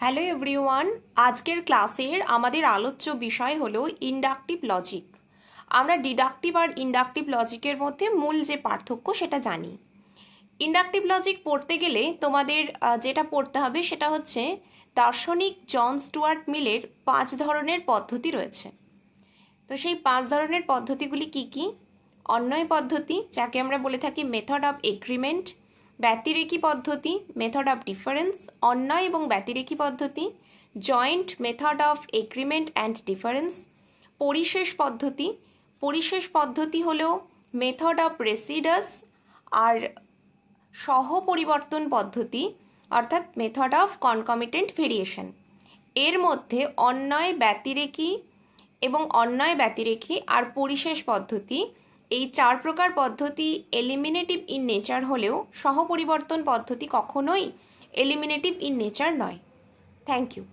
Hello everyone, আজকের ক্লাসের আমাদের আলোচ্য বিষয় হলো ইন্ডাকটিভ লজিক। আমরা ডিডাকটিভ আর ইন্ডাকটিভ লজিকের মধ্যে মূল যে পার্থক্য সেটা জানি। ইন্ডাকটিভ লজিক পড়তে গেলে তোমাদের যেটা পড়তে হবে সেটা হচ্ছে দার্শনিক জন স্টুয়ার্ট মিলের 5 ধরনের পদ্ধতি রয়েছে। তো সেই 5 ধরনের পদ্ধতিগুলি কি কি? অন্বয় পদ্ধতি, যাকে আমরা বলে থাকি মেথড অফ এগ্রিমেন্ট, ব্যতিরেকী পদ্ধতি, মেথড অফ ডিফারেন্স, অন্বয় এবং ব্যতিরেকী পদ্ধতি, joint method of agreement and difference, পরিশেষ পদ্ধতি। পরিশেষ পদ্ধতি হলো মেথড অফ রেসিডাস, আর সহ পরিবর্তন পদ্ধতি অর্থাৎ মেথড অফ কনকমিটেন্ট ভেরিয়েশন। এর মধ্যে অন্বয়, ব্যতিরেকী এবং অন্বয় ব্যতিরেকী আর পরিশেষ পদ্ধতি, এই 4 প্রকার পদ্ধতি এলিমিনেটিভ ইন নেচার হলেও সহপরিবর্তন পদ্ধতি কখনোই এলিমিনেটিভ ইন নেচার নয়। Thank you.